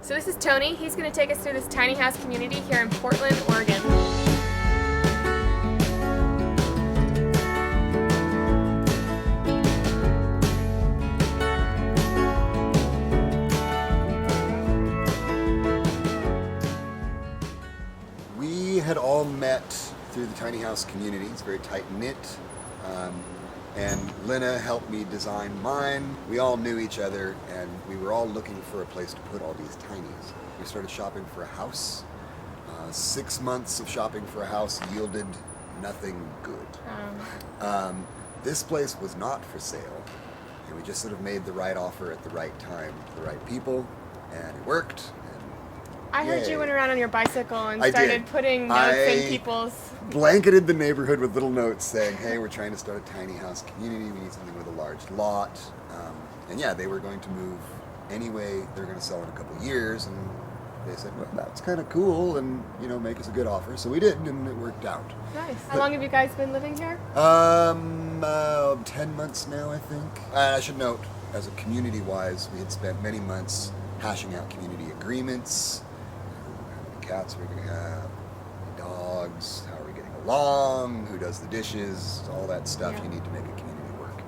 So this is Tony. He's going to take us through this tiny house community here in Portland, Oregon. We had all met through the tiny house community. It's very tight-knit. And Lena helped me design mine. We all knew each other, and we were all looking for a place to put all these tinies. We started shopping for a house. 6 months of shopping for a house yielded nothing good. This place was not for sale, and we just sort of made the right offer at the right time to the right people, and it worked. I heard you went around on your bicycle and I started did. putting notes in people's... Blanketed the neighborhood with little notes saying, hey, we're trying to start a tiny house community, we need something with a large lot. And yeah, they were going to move anyway, they were going to sell in a couple of years, and they said, well, that's kind of cool, and make us a good offer. So we did, and it worked out. Nice. How long have you guys been living here? 10 months now, I think. I should note, as a community-wise, we had spent many months hashing out community agreements. How many cats we're going to have, dogs, how are we getting along, who does the dishes, all that stuff you need to make a community work.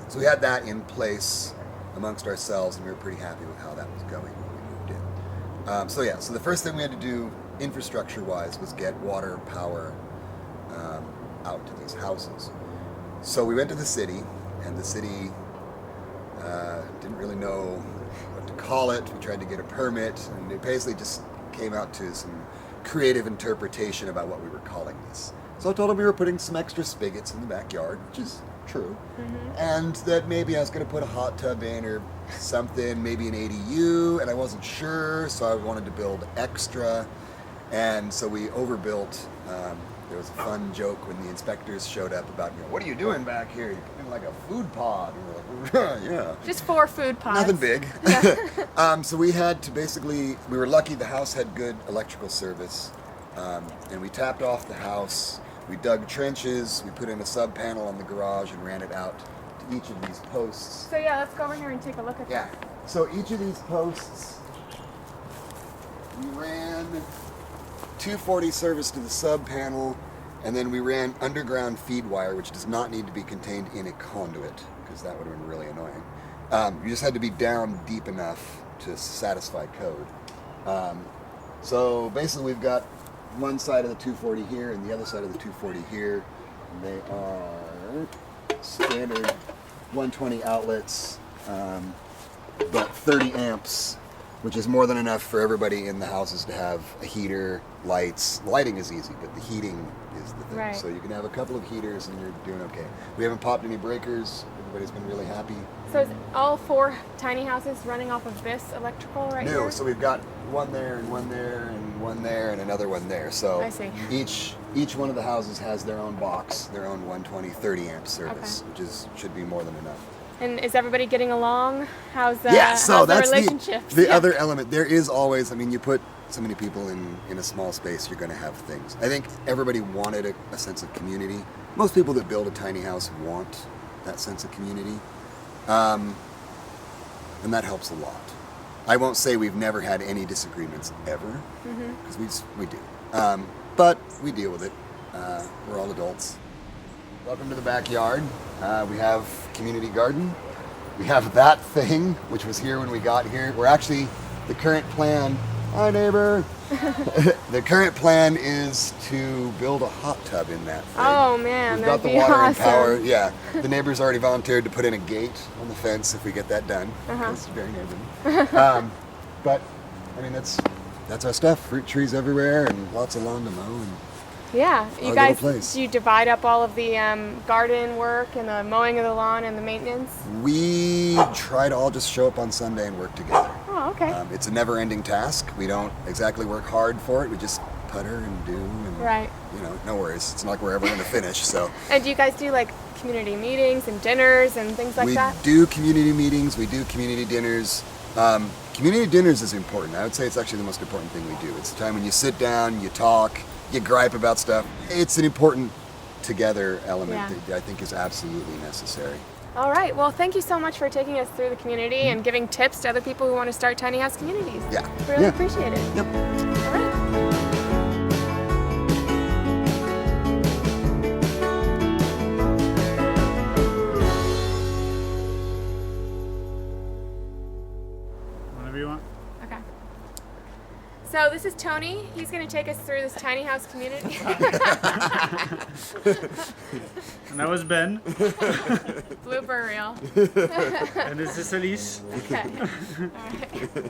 So we had that in place amongst ourselves, and we were pretty happy with how that was going when we moved in. So the first thing we had to do infrastructure-wise was get water, power out to these houses. So we went to the city, and the city didn't really know what to call it. We tried to get a permit, and it basically just came out to some creative interpretation about what we were calling this. So I told him we were putting some extra spigots in the backyard, which is true, and that maybe I was going to put a hot tub in or something, maybe an ADU, and I wasn't sure, so I wanted to build extra, and so we overbuilt. There was a fun joke when the inspectors showed up about, what are you doing back here? You're putting like a food pod. And we're like, yeah. Just 4 food pods. Nothing big. So we had to we were lucky the house had good electrical service, and we tapped off the house. We dug trenches, we put in a sub panel on the garage and ran it out to each of these posts. So yeah, let's go over here and take a look at that. So each of these posts, we ran 240 service to the sub panel, and then we ran underground feed wire, which does not need to be contained in a conduit, because that would have been really annoying. You just had to be down deep enough to satisfy code. So basically we've got one side of the 240 here and the other side of the 240 here. They are standard 120 outlets, but 30 amps, which is more than enough for everybody in the houses to have a heater, lights. Lighting is easy, but the heating is the thing. Right. So you can have a couple of heaters and you're doing okay. We haven't popped any breakers. Everybody's been really happy. So is all 4 tiny houses running off of this electrical right here? No, so we've got one there and one there and one there and another one there. So I see. Each one of the houses has their own box, their own 120, 30 amp service, which should be more than enough. And is everybody getting along? How's the that's relationships? the other element. There is always, you put so many people in a small space, you're going to have things. I think everybody wanted a sense of community. Most people that build a tiny house want that sense of community. And that helps a lot. I won't say we've never had any disagreements ever, because we do. But we deal with it. We're all adults. Welcome to the backyard. We have community garden. We have that thing, which was here when we got here. We're actually, the current plan, hi neighbor. The current plan is to build a hot tub in that thing. Oh man, We've got the water and power. Yeah, the neighbor's already volunteered to put in a gate on the fence if we get that done. It's very neighborly. But that's our stuff. Fruit trees everywhere and lots of lawn to mow. And yeah, you our guys, little place. do you divide up all of the garden work and the mowing of the lawn and the maintenance? We try to all just show up on Sunday and work together. Oh, okay. It's a never-ending task. We don't exactly work hard for it. We just putter and do, and no worries. It's not like we're ever going to finish. So. And do you guys do like community meetings and dinners and things like that? We do community meetings. We do community dinners. Community dinners is important. I would say it's actually the most important thing we do. It's the time when you sit down, you talk, you gripe about stuff. It's an important together element that I think is absolutely necessary. All right. Well, thank you so much for taking us through the community and giving tips to other people who want to start tiny house communities. Yeah. Really Yeah. appreciate it. Yep. All right. Whenever you want. Okay. So this is Tony. He's going to take us through this tiny house community. And that was Ben. Blooper reel. And this is Elise. Okay. All right.